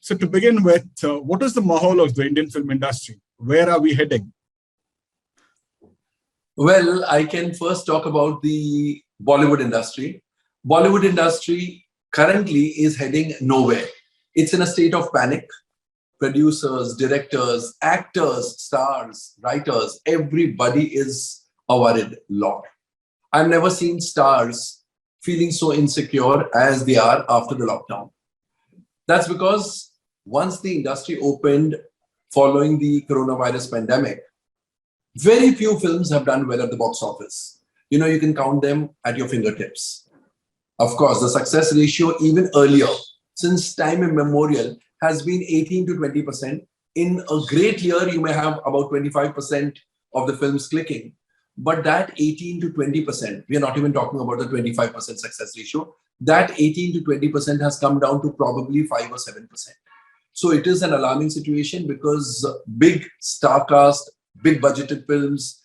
So to begin with, what is the mahal of the Indian film industry? Where are we heading? Well, I can first talk about the Bollywood industry. Bollywood industry currently is heading nowhere. It's in a state of panic. Producers, directors, actors, stars, writers, everybody is a worried lot. I've never seen stars feeling so insecure as they are after the lockdown. That's because once the industry opened following the coronavirus pandemic, very few films have done well at the box office. You can count them at your fingertips. Of course, the success ratio even earlier, since time immemorial, has been 18 to 20%. In a great year, you may have about 25% of the films clicking. But that 18 to 20%, we are not even talking about the 25% success ratio, that 18 to 20% has come down to probably 5 or 7%. So it is an alarming situation because big star cast, big budgeted films,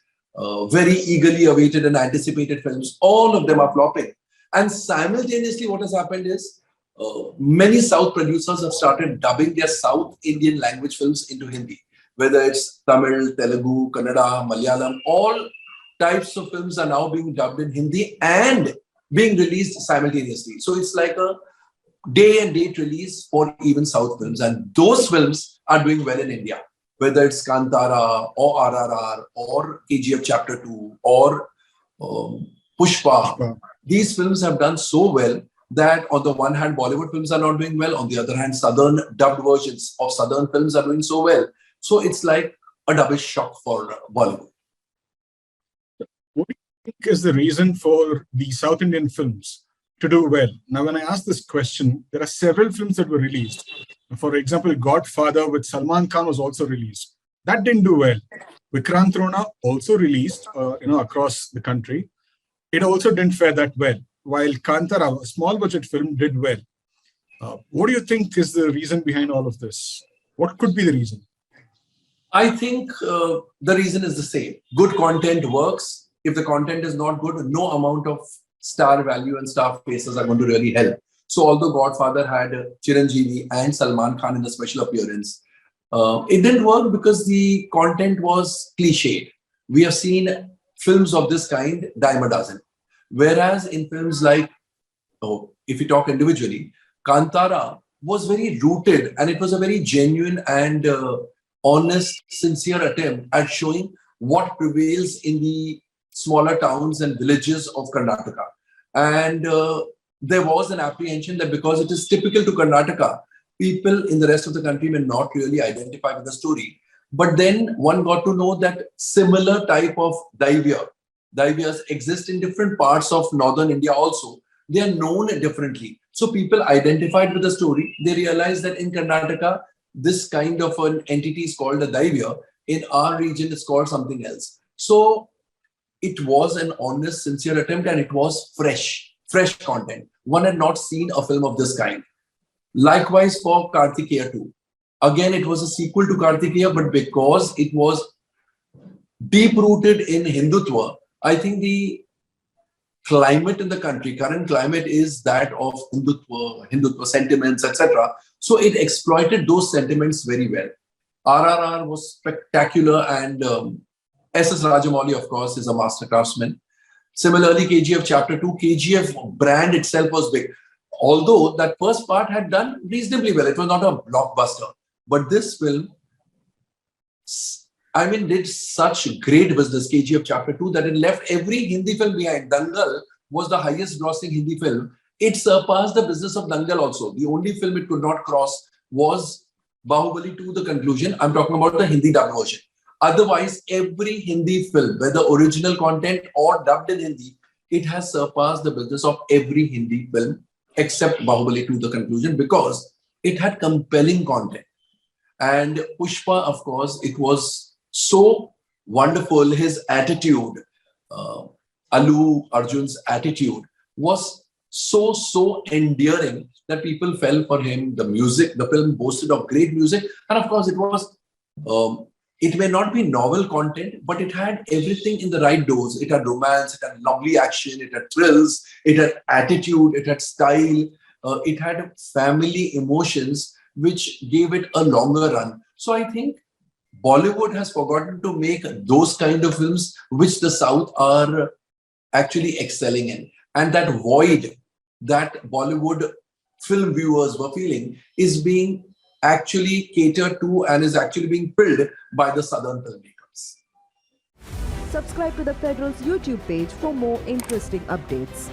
very eagerly awaited and anticipated films, all of them are flopping. And simultaneously, what has happened is many South producers have started dubbing their South Indian language films into Hindi, whether it's Tamil, Telugu, Kannada, Malayalam, all types of films are now being dubbed in Hindi and being released simultaneously. So it's like a day and date release for even South films. And those films are doing well in India, whether it's Kantara or RRR or KGF Chapter 2 or Pushpa. These films have done so well that on the one hand, Bollywood films are not doing well. On the other hand, Southern dubbed versions of Southern films are doing so well. So it's like a double shock for Bollywood. What do you think is the reason for the South Indian films to do well? Now, when I ask this question, there are several films that were released. For example, Godfather with Salman Khan was also released. That didn't do well. Vikrant Rona also released, across the country. It also didn't fare that well. While Kantara, a small budget film, did well. What do you think is the reason behind all of this? What could be the reason? I think the reason is the same. Good content works. If the content is not good, no amount of star value and star faces are going to really help. So although Godfather had Chiranjeevi and Salman Khan in a special appearance, it didn't work because the content was cliched. We have seen films of this kind dime a dozen. Whereas in films like, if you talk individually, Kantara was very rooted and it was a very genuine and honest, sincere attempt at showing what prevails in the smaller towns and villages of Karnataka. And there was an apprehension that because it is typical to Karnataka, people in the rest of the country may not really identify with the story. But then one got to know that similar type of Daivyas exist in different parts of northern India also. They are known differently. So people identified with the story. They realized that in Karnataka, this kind of an entity is called a Daivya. In our region, it's called something else. So it was an honest, sincere attempt and it was fresh content. One had not seen a film of this kind. Likewise for Kartikeya 2. Again, it was a sequel to Kartikeya, but because it was deep-rooted in Hindutva, I think the climate in the country, current climate is that of Hindutva sentiments, etc. So it exploited those sentiments very well. RRR was spectacular and S.S. Rajamouli, of course, is a master craftsman. Similarly, KGF Chapter 2, KGF brand itself was big. Although that first part had done reasonably well. It was not a blockbuster. But this film, did such great business, KGF Chapter 2, that it left every Hindi film behind. Dangal was the highest grossing Hindi film. It surpassed the business of Dangal also. The only film it could not cross was Bahubali to the conclusion. I'm talking about the Hindi dubbed version. Otherwise, every Hindi film, whether original content or dubbed in Hindi, it has surpassed the business of every Hindi film except Bahubali to the conclusion because it had compelling content. And Pushpa, of course, it was so wonderful. His attitude, Allu Arjun's attitude was so endearing that people fell for him. The music, the film boasted of great music. And of course, it was, it may not be novel content, but it had everything in the right dose. It had romance, it had lovely action, it had thrills, it had attitude, it had style, it had family emotions which gave it a longer run. So I think Bollywood has forgotten to make those kind of films which the South are actually excelling in. And that void that Bollywood film viewers were feeling is being actually catered to and is actually being filled by the Southern filmmakers. Subscribe to the Federal's YouTube page for more interesting updates.